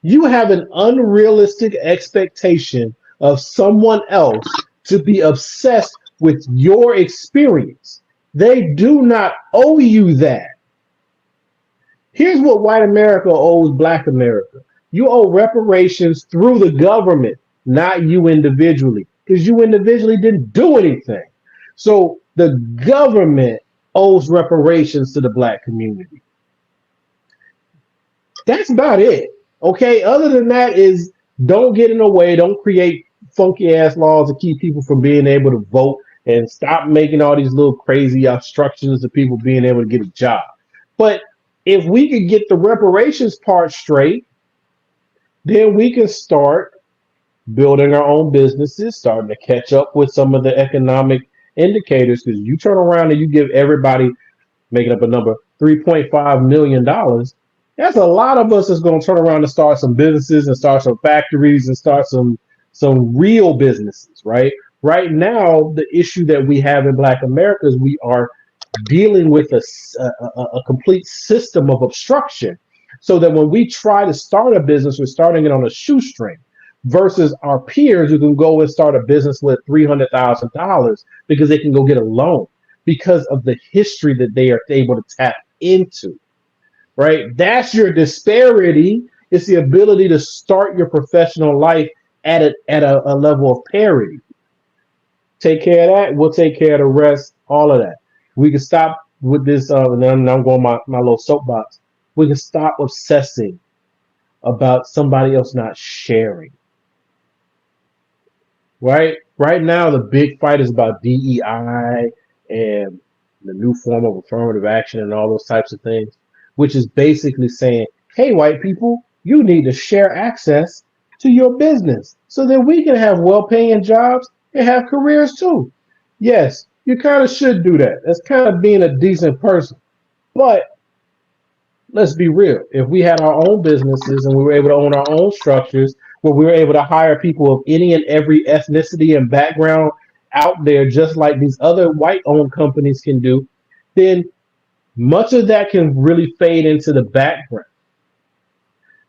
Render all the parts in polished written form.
You have an unrealistic expectation of someone else to be obsessed with your experience. They do not owe you that. Here's what white America owes black America. You owe reparations through the government, not you individually, because you individually didn't do anything. So the government owes reparations to the black community. That's about it. Okay. Other than that is don't get in the way. Don't create funky ass laws to keep people from being able to vote and stop making all these little crazy obstructions to people being able to get a job. But if we could get the reparations part straight, then we can start building our own businesses, starting to catch up with some of the economic indicators. Because you turn around and you give everybody, making up a number, $3.5 million. That's a lot of us is going to turn around and start some businesses and start some factories and start some real businesses, right? Right now, the issue that we have in Black America is we are dealing with a complete system of obstruction. So that when we try to start a business, we're starting it on a shoestring versus our peers who can go and start a business with $300,000 because they can go get a loan because of the history that they are able to tap into, right? That's your disparity. It's the ability to start your professional life at a level of parity. Take care of that. We'll take care of the rest, all of that. We can stop with this, and then I'm going my little soapbox. We can stop obsessing about somebody else not sharing. Right now, the big fight is about DEI and the new form of affirmative action and all those types of things, which is basically saying, hey, white people, you need to share access to your business so that we can have well-paying jobs and have careers too. Yes, you kind of should do that. That's kind of being a decent person. But let's be real. If we had our own businesses and we were able to own our own structures, where we were able to hire people of any and every ethnicity and background out there, just like these other white-owned companies can do, then much of that can really fade into the background.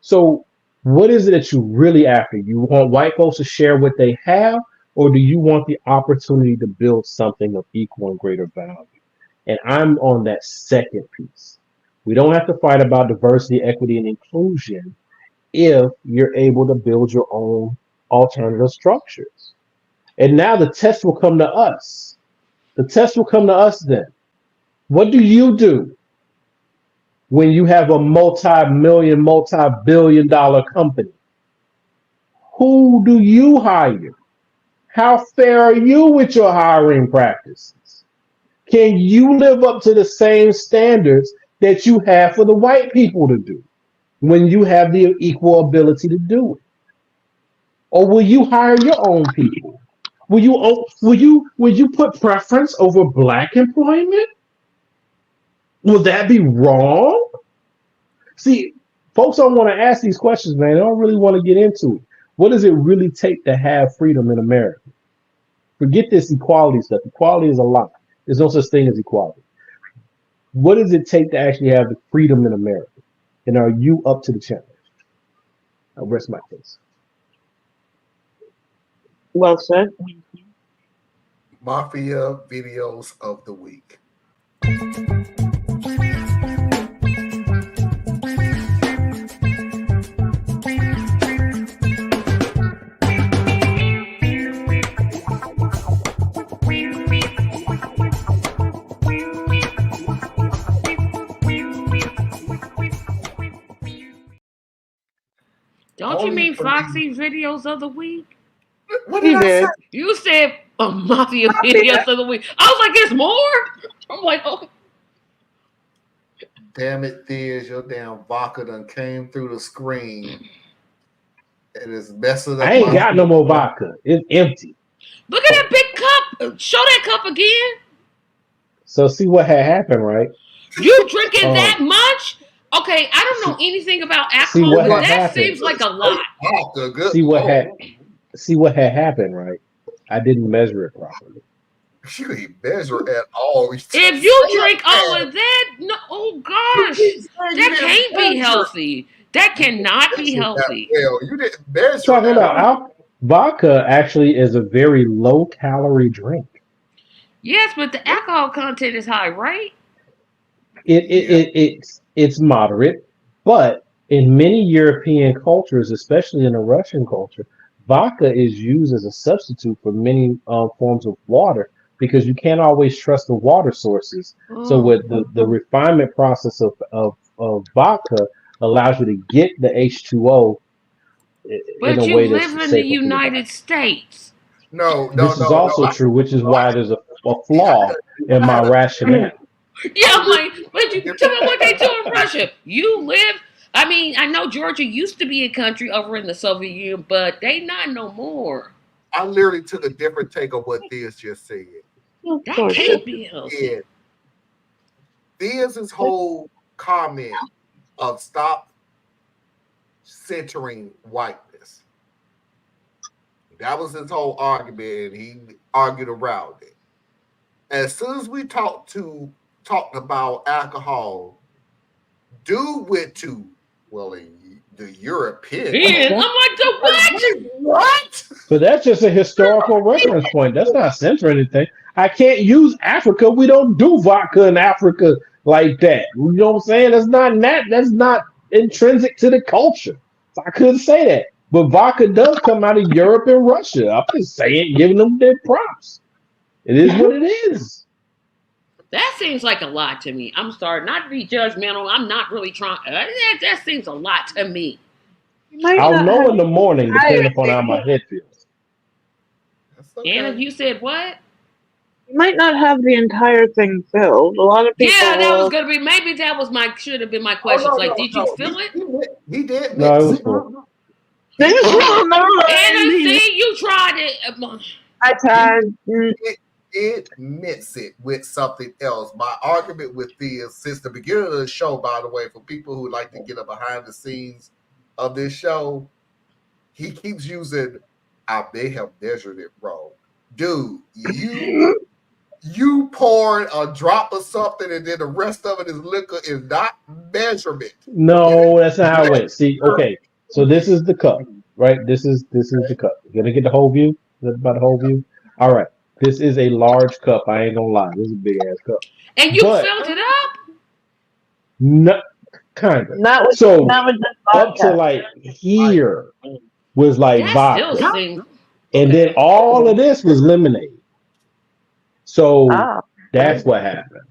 So what is it that you really after? You want white folks to share what they have, or do you want the opportunity to build something of equal and greater value? And I'm on that second piece. We don't have to fight about diversity, equity, and inclusion if you're able to build your own alternative structures. And now the test will come to us. The test will come to us then. What do you do when you have a multi-million, multi-billion dollar company? Who do you hire? How fair are you with your hiring practices? Can you live up to the same standards that you have for the white people to do when you have the equal ability to do it? Or will you hire your own people? Will you put preference over black employment? Will that be wrong? See, folks don't want to ask these questions, man. They don't really want to get into it. What does it really take to have freedom in America? Forget this equality stuff. Equality is a lie. There's no such thing as equality. What does it take to actually have the freedom in America? And are you up to the challenge? I'll rest my case. Well said. Mafia videos of the week. Don't you mean Foxy videos of the week? What did I say? You said a Mafia videos of the week. I was like, there's more? I'm like, oh. Damn it, Thiers, your damn vodka done came through the screen. It is messing up. I ain't got no more vodka. It's empty. Look at that big cup. Show that cup again. So see what had happened, right? You drinking that much? Okay, I don't know anything about alcohol, but that happened. Seems like a lot. See what had happened, right? I didn't measure it properly. You ain't measure at all. If you drink all of that, no, oh gosh, that can't be healthy. That cannot be healthy. Well, you didn't measure Talking that. about vodka actually is a very low calorie drink. Yes, but the alcohol content is high, right? It's moderate, but in many European cultures, especially in the Russian culture, vodka is used as a substitute for many forms of water because you can't always trust the water sources. So Oh. with the refinement process of vodka allows you to get the H2O in But a you way that's live in the safer for your United body. States. No. This is also true, which is why there's a flaw in my rationale. Yeah, I'm like, but you tell me what they do in Russia. You live. I mean, I know Georgia used to be a country over in the Soviet Union, but they not no more. I literally took a different take of what Thea's just said. That can't be healthy. Yeah. Thea's whole comment of stop centering whiteness. That was his whole argument, and he argued around it. As soon as we talked about alcohol, dude went to the European. Yeah, I'm like, the what? What? But that's just a historical reference point. That's not censor anything. I can't use Africa. We don't do vodka in Africa like that. You know what I'm saying? That's not intrinsic to the culture. So I couldn't say that. But vodka does come out of Europe and Russia. I'm just saying, giving them their props. It is what it is. That seems like a lot to me. I'm sorry, not to be judgmental. I'm not really trying. That seems a lot to me. I'll know in the morning, depending upon how my head feels. Okay. Anna, you said what? You might not have the entire thing filled. A lot of people. Yeah, that was gonna be. Maybe that was should have been my question. Did you fill it? He did. No, it was cool. Anna, see, you tried it. I tried. It admits it with something else. My argument with Thea since the beginning of the show, by the way, for people who like to get a behind the scenes of this show, he keeps using, I may have measured it wrong. Dude, you poured a drop of something and then the rest of it is liquor is not measurement. No, that's not how it went. See, okay. So this is the cup, right? This is the cup. You gonna get the whole view? Is that about the whole view? All right. This is a large cup. I ain't gonna lie. This is a big ass cup. And you filled it up? No, kind of. Not with Up to like here was like vodka. Still seems. And then all of this was lemonade. So that's what happened.